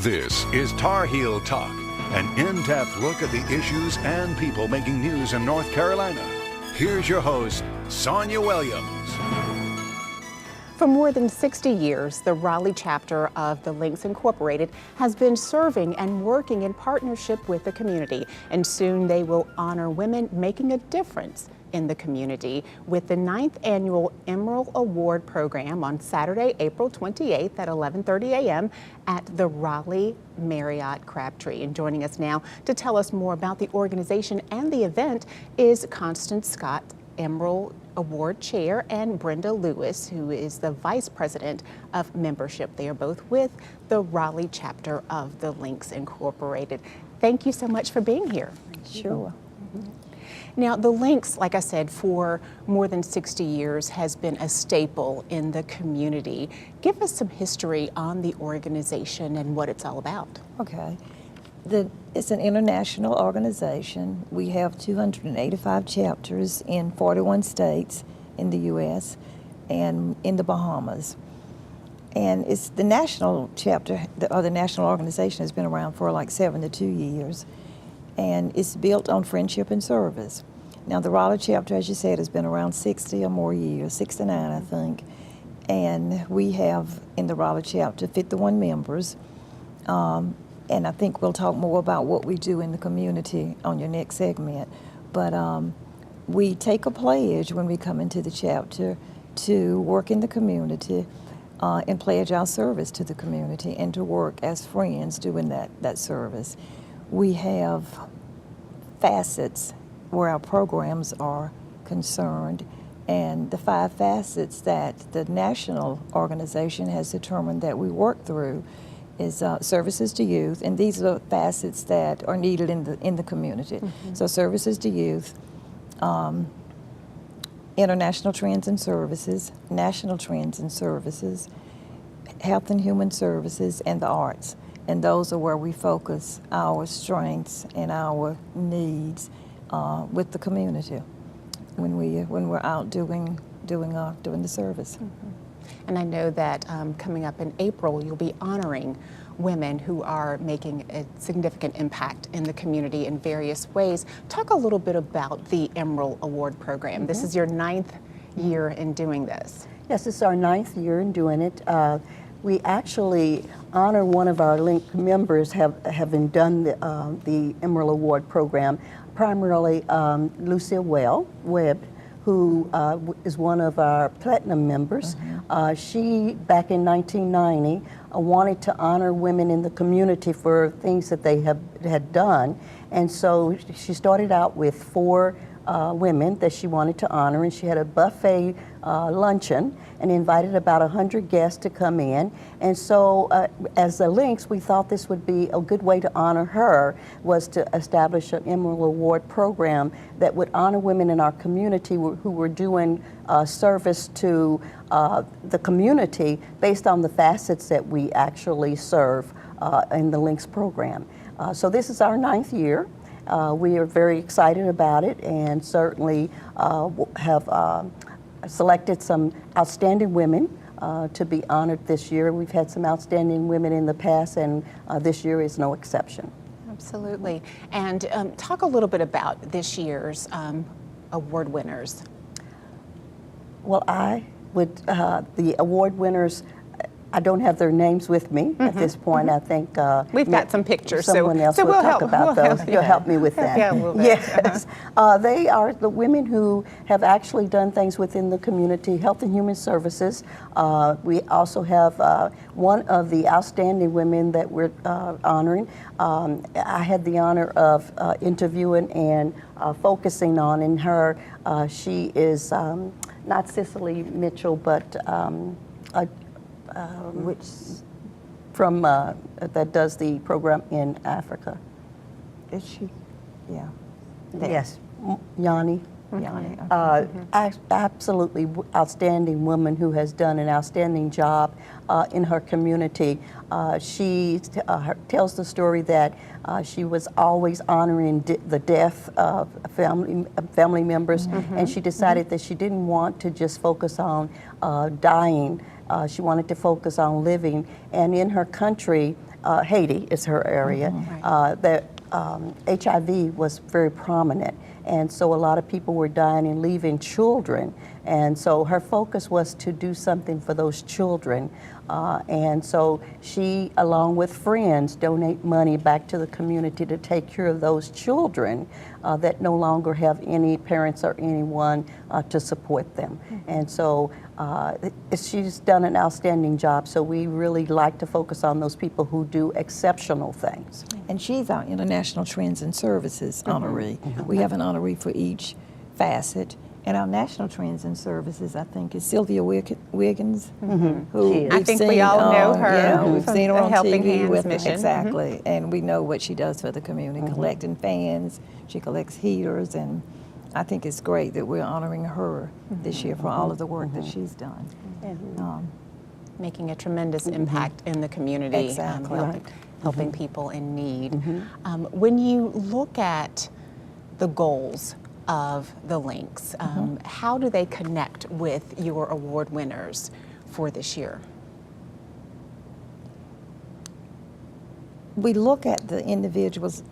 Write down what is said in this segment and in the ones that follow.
This is Tar Heel Talk, an in-depth look at the issues and people making news in North Carolina. Here's your host, Sonia Williams. For more than 60 years, the Raleigh chapter of the Lynx Incorporated has been serving and working in partnership with the community, and soon they will honor women making a difference in the community with the 9th annual Emeril Award program on Saturday, April 28th at 11:30 a.m. at the Raleigh Marriott Crabtree. And joining us now to tell us more about the organization and the event is Constance Scott, Emeril Award Chair, and Brenda Lewis, who is the Vice President of Membership. They are both with the Raleigh chapter of the Lynx Incorporated. Thank you so much for being here. Sure. Now, the Lynx, like I said, for more than 60 years has been a staple in the community. Give us some history on the organization and what it's all about. Okay. It's an international organization. We have 285 chapters in 41 states in the U.S. and in the Bahamas. And it's the national chapter, or the national organization has been around for like 72 years. And it's built on friendship and service. Now, the Raleigh chapter, as you said, has been around 60 or more years, 69, I think. And we have, in the Raleigh chapter, 51 members. And I think we'll talk more about what we do in the community on your next segment. But we take a pledge when we come into the chapter to work in the community and pledge our service to the community and to work as friends doing that service. We have facets where our programs are concerned, and the 5 facets that the national organization has determined that we work through is services to youth, and these are the facets that are needed in the community. Mm-hmm. So services to youth, international trends and services, national trends and services, health and human services, and the arts. And those are where we focus our strengths and our needs with the community when we're out doing the service. Mm-hmm. And I know that coming up in April, you'll be honoring women who are making a significant impact in the community in various ways. Talk a little bit about the Emeril Award program. Mm-hmm. This is your 9th year in doing this. Yes, it's our 9th year in doing it. We actually honor one of our Lynx members having done the Emeril Award program, primarily Lucille Webb, who is one of our platinum members. Mm-hmm. She, back in 1990, wanted to honor women in the community for things that they had done. And so she started out with 4 women that she wanted to honor, and she had a buffet luncheon and invited about 100 guests to come in. And so as the Lynx, we thought this would be a good way to honor her, was to establish an Emeril Award program that would honor women in our community who were doing service to the community based on the facets that we actually serve in the Lynx program. So this is our 9th year. We are very excited about it, and certainly have selected some outstanding women to be honored this year. We've had some outstanding women in the past, and this year is no exception. Absolutely. And talk a little bit about this year's award winners. Well, the award winners, I don't have their names with me mm-hmm. at this point. Mm-hmm. I think we've got some pictures. Someone else will talk about those. You'll help me with that. Yeah, a little bit. Yes, they are the women who have actually done things within the community, health and human services. We also have one of the outstanding women that we're honoring. I had the honor of interviewing and focusing on in her. She is not Cicely Mitchell, but which from that does the program in Africa. Is she? Yeah. There. Yes, Yanni. Yanni. Absolutely outstanding woman who has done an outstanding job in her community. She tells the story that she was always honoring the death of family members, mm-hmm. and she decided mm-hmm. that she didn't want to just focus on dying. She wanted to focus on living, and in her country, Haiti is her area, that HIV was very prominent. And so a lot of people were dying and leaving children. And so her focus was to do something for those children. And so she, along with friends, donate money back to the community to take care of those children that no longer have any parents or anyone to support them. And so she's done an outstanding job. So we really like to focus on those people who do exceptional things. And she's our International Trends and Services honoree. We have an honoree for each facet. And our National Trends and Services, I think, is Sylvia Wiggins, who I think we all know her. Yeah, we've from seen her the on Helping TV Hands with mission. exactly, and we know what she does for the community, collecting fans. She collects heaters, and I think it's great that we're honoring her this year for all of the work that she's done. Making a tremendous impact in the community, Exactly. helping people in need. When you look at the goals of the Lynx, how do they connect with your award winners for this year? We look at the individuals.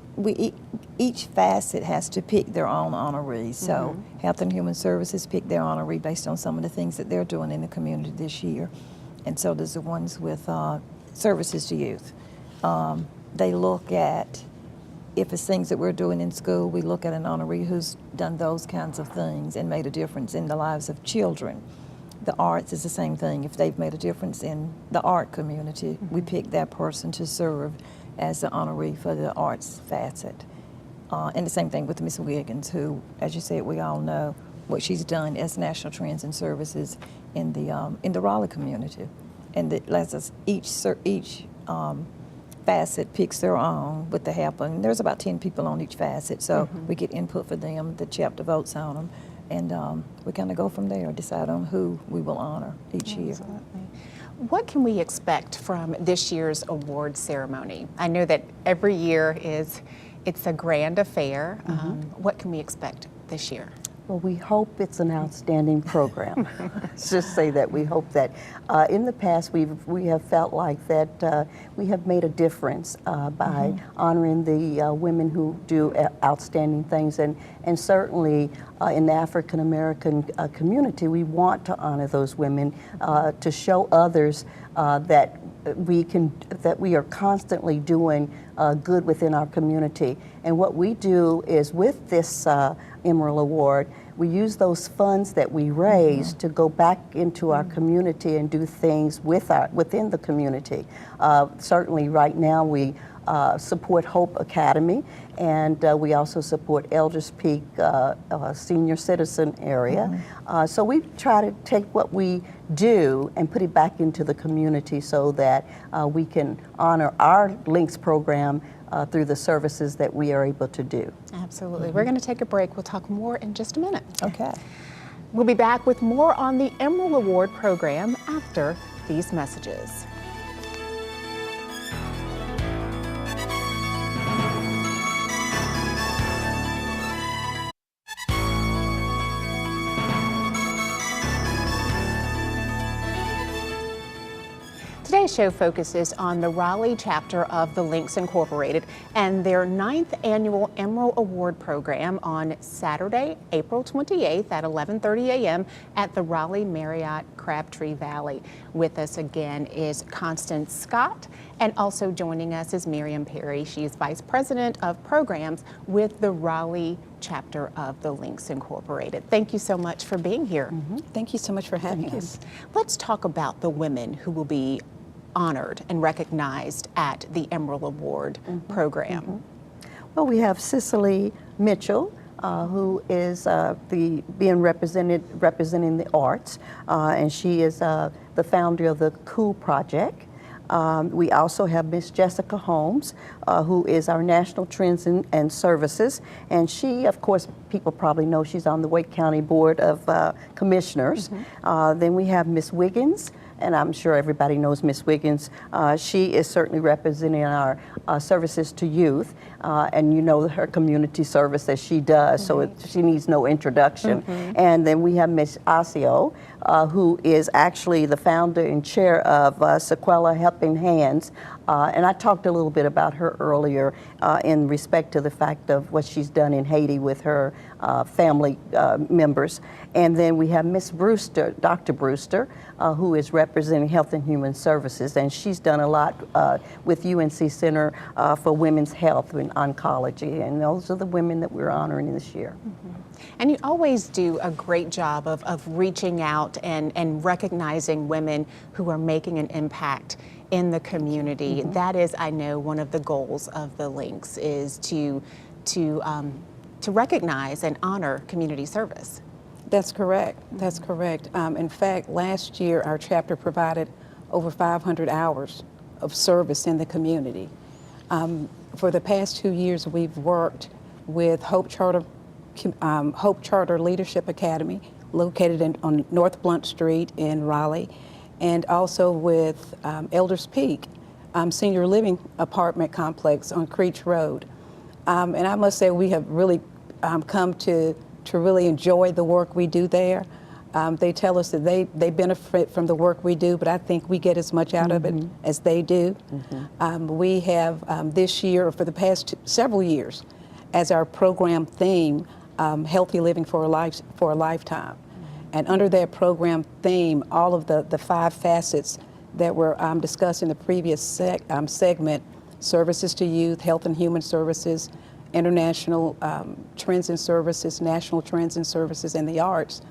Each facet has to pick their own honoree. So Health and Human Services pick their honoree based on some of the things that they're doing in the community this year. And so there's the ones with services to youth. They look at, if it's things that we're doing in school, we look at an honoree who's done those kinds of things and made a difference in the lives of children. The arts is the same thing. If they've made a difference in the art community, we pick that person to serve as the honoree for the arts facet. And the same thing with Miss Wiggins, who, as you said, we all know what she's done as National Trends and Services in the Raleigh community. And that lets us each facet picks their own with the help, and there's about 10 people on each facet, so we get input for them, the chapter votes on them, and we kind of go from there, decide on who we will honor each year. What can we expect from this year's award ceremony? I know that every year it's a grand affair. What can we expect this year? Well, we hope it's an outstanding program. Let's just say that we hope that. In the past, we have felt like that we have made a difference by honoring the women who do outstanding things, and certainly in the African American community, we want to honor those women to show others that we are constantly doing good within our community. And what we do is, with this Emeril Award, we use those funds that we raise to go back into our community and do things within the community. Certainly right now we support Hope Academy, and we also support Elders Peak senior citizen area. So we try to take what we do and put it back into the community so that we can honor our Lynx program through the services that we are able to do. Absolutely. We're going to take a break. We'll talk more in just a minute. Okay. We'll be back with more on the Emeril Award program after these messages. Today's show focuses on the Raleigh chapter of the Lynx Incorporated and their 9th annual Emeril Award program on Saturday, April 28th at 11:30 a.m. at the Raleigh Marriott Crabtree Valley. With us again is Constance Scott, and also joining us is Miriam Perry. She is Vice President of Programs with the Raleigh chapter of the Lynx Incorporated. Thank you so much for being here. Thank you so much for having us. Let's talk about the women who will be honored and recognized at the Emeril Award program. Well, we have Cicely Mitchell, who is representing the arts, and she is the founder of the Cool Project. We also have Miss Jessica Holmes, who is our National Trends and Services, and she, of course, people probably know she's on the Wake County Board of Commissioners. Then we have Miss Wiggins, and I'm sure everybody knows Miss Wiggins. She is certainly representing our services to youth, and you know her community service that she does, so she needs no introduction. And then we have Miss Asio, who is actually the founder and chair of Sequela Helping Hands, And I talked a little bit about her earlier in respect to the fact of what she's done in Haiti with her family members. And then we have Miss Brewster, Dr. Brewster, who is representing Health and Human Services, and she's done a lot with UNC Center for Women's Health and Oncology, and those are the women that we're honoring this year. Mm-hmm. And you always do a great job of reaching out and recognizing women who are making an impact in the community. Mm-hmm. That is, I know, one of the goals of the Lynx is to recognize and honor community service. That's correct. That's correct. In fact, last year our chapter provided over 500 hours of service in the community. For the past 2 years, we've worked with Hope Charter Leadership Academy, located on North Blunt Street in Raleigh, and also with Elders Peak Senior Living Apartment Complex on Creech Road. And I must say we have really come to really enjoy the work we do there. They tell us that they benefit from the work we do, but I think we get as much out of it as they do. We have this year, or for the past several years, as our program theme, Healthy Living for a Lifetime. And under that program theme, all of the 5 facets that were discussed in the previous segment, services to youth, health and human services, international trends and services, national trends and services, and the arts,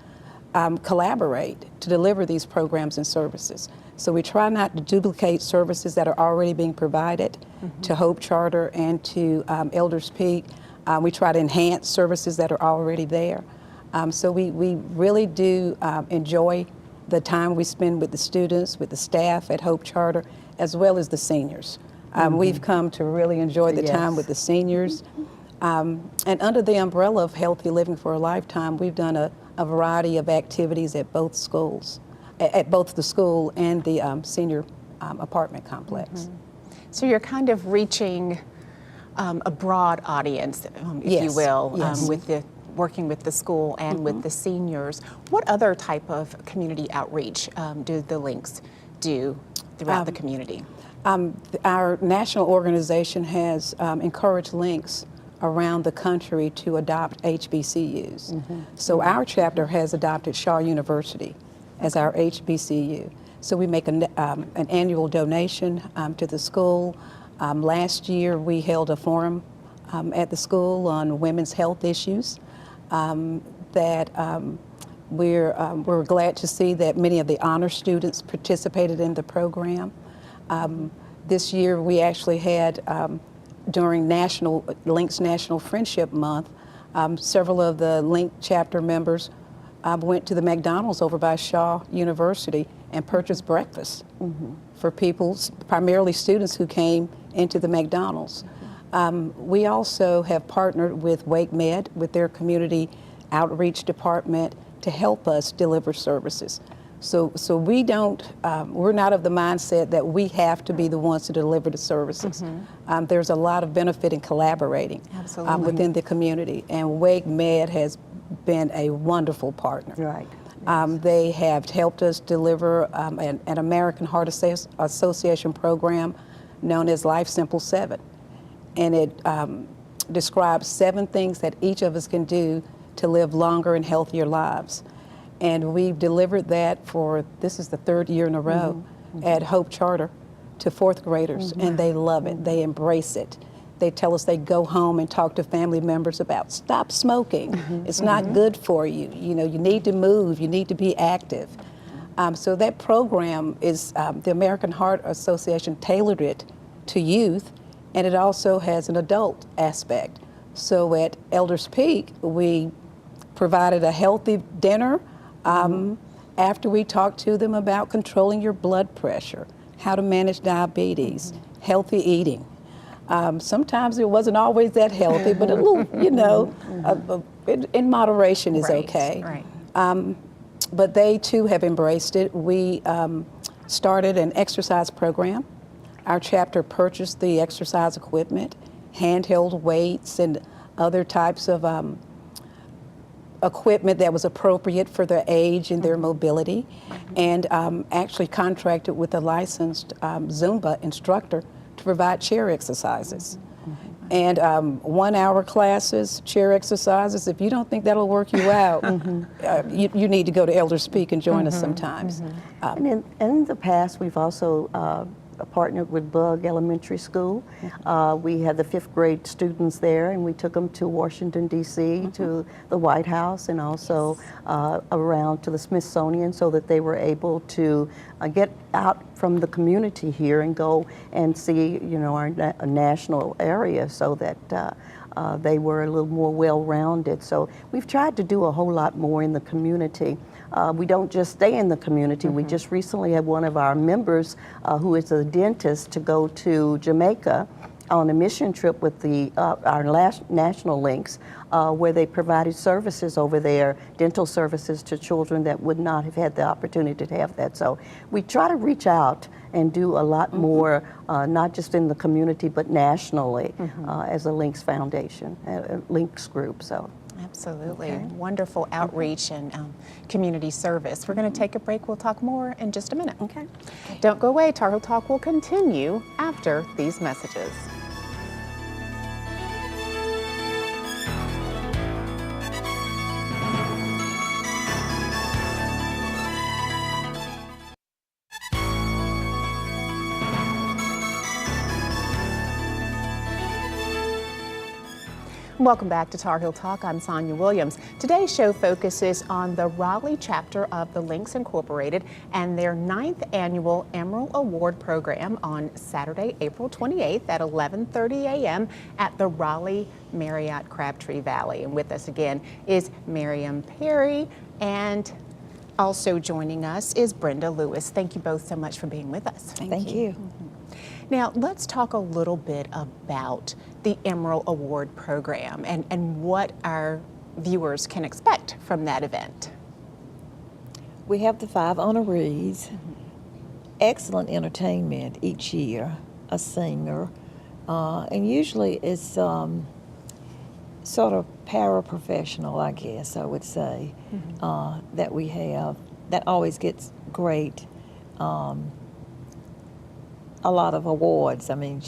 collaborate to deliver these programs and services. So we try not to duplicate services that are already being provided to Hope Charter and to Elders Peak. We try to enhance services that are already there. So we really do enjoy the time we spend with the students, with the staff at Hope Charter, as well as the seniors. We've come to really enjoy the time with the seniors. And under the umbrella of Healthy Living for a Lifetime, we've done a variety of activities at both schools, at both the school and the senior apartment complex. So you're kind of reaching a broad audience, if you will, with working with the school and with the seniors. What other type of community outreach do the Lynx do throughout the community? Our national organization has encouraged Lynx around the country to adopt HBCUs. So our chapter has adopted Shaw University as our HBCU. So we make an annual donation to the school. Last year we held a forum at the school on women's health issues that we're glad to see that many of the honor students participated in the program. This year we actually had during Lynx National Friendship Month, several of the Lynx chapter members went to the McDonald's over by Shaw University and purchased breakfast for people, primarily students who came into the McDonald's. We also have partnered with Wake Med, with their community outreach department, to help us deliver services. So we don't, we're not of the mindset that we have to be the ones to deliver the services. There's a lot of benefit in collaborating within the community, and Wake Med has been a wonderful partner. Right. They have helped us deliver an American Heart Association program known as Life Simple 7. And it describes 7 things that each of us can do to live longer and healthier lives. And we've delivered that this is the 3rd year in a row at Hope Charter to 4th graders, and they love it. They embrace it. They tell us they go home and talk to family members about stop smoking. It's not good for you. You know, you need to move. You need to be active. So that program is the American Heart Association tailored it to youth, and it also has an adult aspect. So at Elders Peak, we provided a healthy dinner after we talked to them about controlling your blood pressure, how to manage diabetes, healthy eating. Sometimes it wasn't always that healthy, but a little, you know, in moderation is okay. But they too have embraced it. We started an exercise program. Our chapter purchased the exercise equipment, handheld weights, and other types of equipment that was appropriate for their age and their mobility, and actually contracted with a licensed Zumba instructor to provide chair exercises. And 1 hour classes, chair exercises. If you don't think that'll work you out, you need to go to Elders Peak and join us sometimes. And in the past, we've also partnered with Bug Elementary School. We had the 5th grade students there, and we took them to Washington, D.C., to the White House, and also around to the Smithsonian, so that they were able to get out from the community here and go and see, you know, our national area, so that they were a little more well-rounded. So we've tried to do a whole lot more in the community. We don't just stay in the community. We just recently had one of our members who is a dentist to go to Jamaica on a mission trip with our national Lynx, where they provided services over there, dental services to children that would not have had the opportunity to have that. So we try to reach out and do a lot more, not just in the community, but nationally, as a Lynx Foundation, a Lynx group. So. Absolutely. Wonderful outreach and community service. We're going to take a break. We'll talk more in just a minute. Okay. Don't go away. Tar Heel Talk will continue after these messages. Welcome back to Tar Heel Talk. I'm Sonia Williams. Today's show focuses on the Raleigh chapter of the Lynx Incorporated and their 9th annual Emeril Award program on Saturday, April 28th at 11:30 a.m. at the Raleigh Marriott Crabtree Valley. And with us again is Miriam Perry, and also joining us is Brenda Lewis. Thank you both so much for being with us. Thank you. Now, let's talk a little bit about the Emeril Award program and what our viewers can expect from that event. We have the 5 honorees, excellent entertainment each year, a singer, and usually it's sort of paraprofessional, I guess I would say, that we have, that always gets great, a lot of awards. I mean,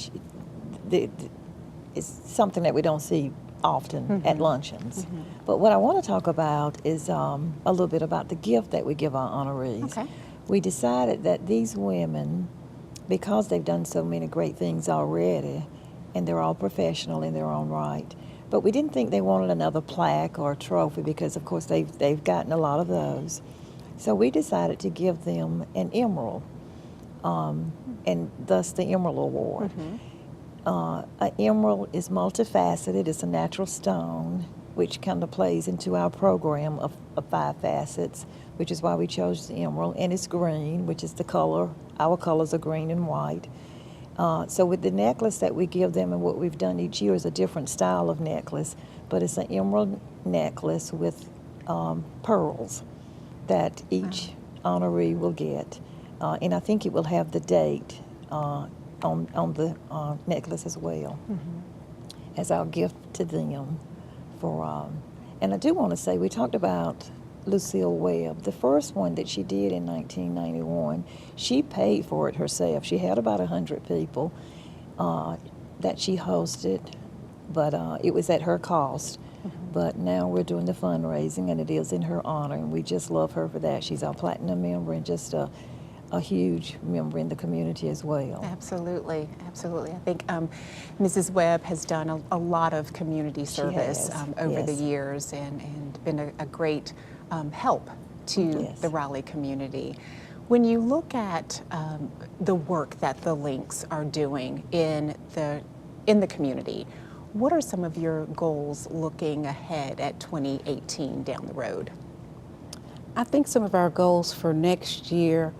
it's something that we don't see often at luncheons. But what I want to talk about is a little bit about the gift that we give our honorees. Okay. We decided that these women, because they've done so many great things already, and they're all professional in their own right, but we didn't think they wanted another plaque or a trophy, because of course they've gotten a lot of those. So we decided to give them an Emeril, and thus the Emeril Award. An emerald is multifaceted. It's a natural stone, which kind of plays into our program of 5 facets, which is why we chose the emerald. And it's green, which is the color. Our colors are green and white. So with the necklace that we give them, and what we've done each year is a different style of necklace, but it's an emerald necklace with pearls that each honoree will get. And I think it will have the date on the necklace as well, as our gift to them. And I do want to say, we talked about Lucille Webb. The first one that she did in 1991, she paid for it herself. She had about 100 people that she hosted, but it was at her cost. But now we're doing the fundraising, and it is in her honor, and we just love her for that. She's our platinum member and just a huge member in the community as well. Absolutely, absolutely. I think Mrs. Webb has done a lot of community service over the years and been a great help to the Raleigh community. When you look at the work that the Lynx are doing in the community, what are some of your goals looking ahead at 2018 down the road? I think some of our goals for next year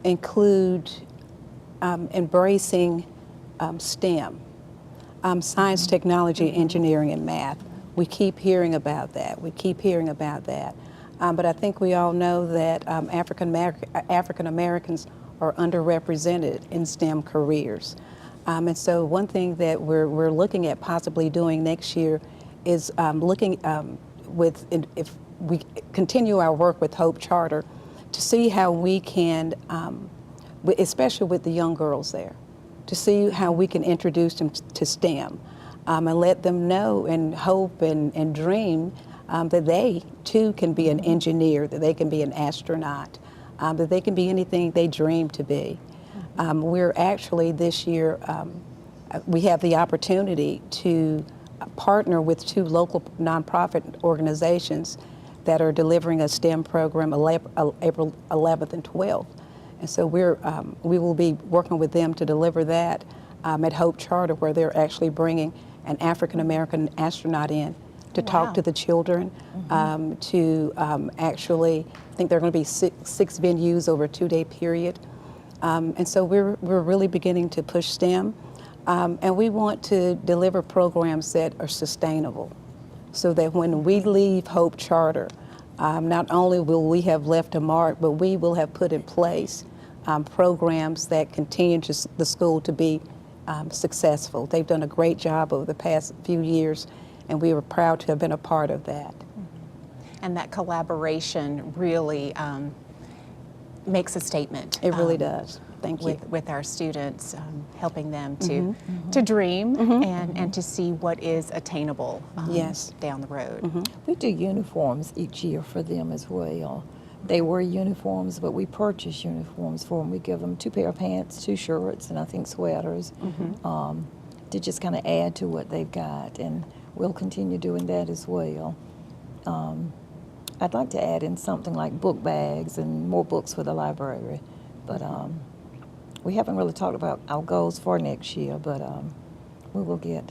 include embracing STEM, science, technology, engineering, and math. We keep hearing about that. But I think we all know that African Americans are underrepresented in STEM careers. And so one thing that we're looking at possibly doing next year is if we continue our work with Hope Charter, to see how we can especially with the young girls there, to see how we can introduce them to STEM and let them know and hope and dream that they too can be an engineer, that they can be an astronaut, that they can be anything they dream to be. We're actually this year, we have the opportunity to partner with 2 local nonprofit organizations that are delivering a STEM program April 11th and 12th. And so we will be working with them to deliver that at Hope Charter, where they're actually bringing an African-American astronaut in to talk to the children, to actually, I think there are going to be six venues over a 2-day period. And so we're really beginning to push STEM. And we want to deliver programs that are sustainable, so that when we leave Hope Charter, not only will we have left a mark, but we will have put in place programs that continue the school to be successful. They've done a great job over the past few years, and we were proud to have been a part of that. And that collaboration really makes a statement. It really does. Thank you. With our students, helping them to dream and to see what is attainable down the road. We do uniforms each year for them as well. They wear uniforms, but we purchase uniforms for them. We give them 2 pair of pants, 2 shirts, and I think sweaters to just kind of add to what they've got, and we'll continue doing that as well. I'd like to add in something like book bags and more books for the library, but we haven't really talked about our goals for next year, but we will get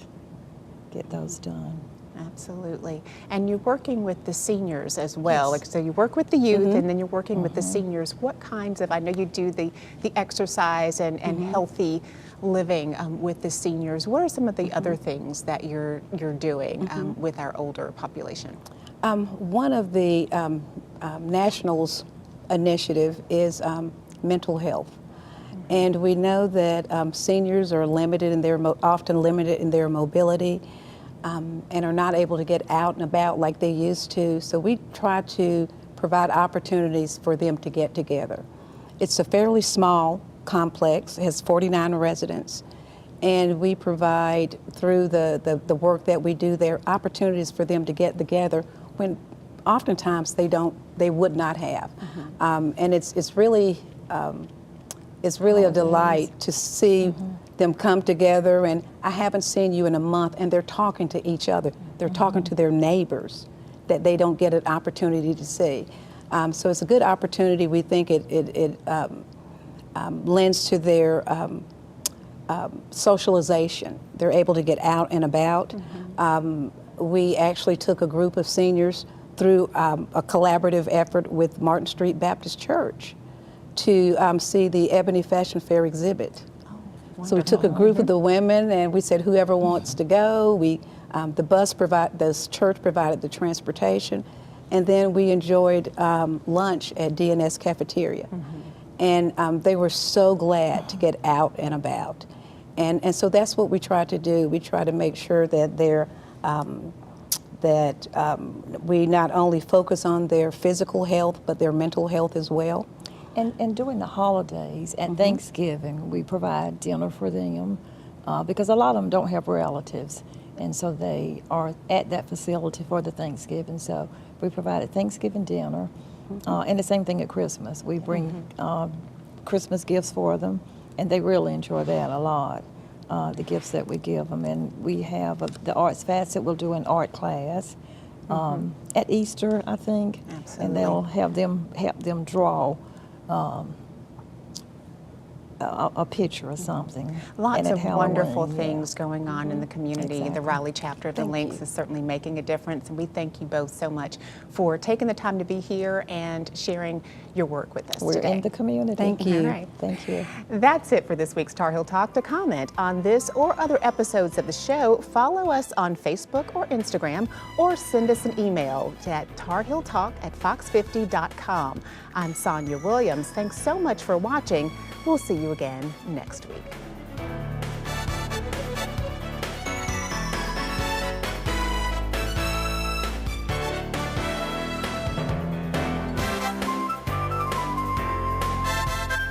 those done. Absolutely. And you're working with the seniors as well. Like, so you work with the youth and then you're working with the seniors. What kinds of, I know you do the exercise and healthy living with the seniors. What are some of the other things that you're doing with our older population? One of the Nationals initiative is mental health. And we know that seniors are limited in often limited in their mobility and are not able to get out and about like they used to. So we try to provide opportunities for them to get together. It's a fairly small complex, it has 49 residents, and we provide through the work that we do there opportunities for them to get together when oftentimes they would not have. And it's really a delight to see them come together, and I haven't seen you in a month, and they're talking to each other. They're talking to their neighbors that they don't get an opportunity to see. So it's a good opportunity. We think it lends to their socialization. They're able to get out and about. We actually took a group of seniors through a collaborative effort with Martin Street Baptist Church to see the Ebony Fashion Fair exhibit. So we took a group of the women and we said, whoever wants to go. The church provided the transportation, and then we enjoyed lunch at DNS Cafeteria. And they were so glad to get out and about. And so that's what we try to do. We try to make sure that we not only focus on their physical health, but their mental health as well. And during the holidays and Thanksgiving, we provide dinner for them because a lot of them don't have relatives, and so they are at that facility for the Thanksgiving. So we provide a Thanksgiving dinner, and the same thing at Christmas. We bring Christmas gifts for them, and they really enjoy that a lot, the gifts that we give them. And we have the Arts Facet will do an art class at Easter, I think. Absolutely. And they'll have them help them draw a picture or something. Lots of Halloween, wonderful things going on in the community. Exactly. The Raleigh chapter of the Lynx is certainly making a difference, and we thank you both so much for taking the time to be here and sharing your work with us We're today. in the community. Thank you. All right. Thank you. That's it for this week's Tar Heel Talk. To comment on this or other episodes of the show, follow us on Facebook or Instagram, or send us an email at tarheeltalk@fox50.com. I'm Sonia Williams. Thanks so much for watching. We'll see you again next week.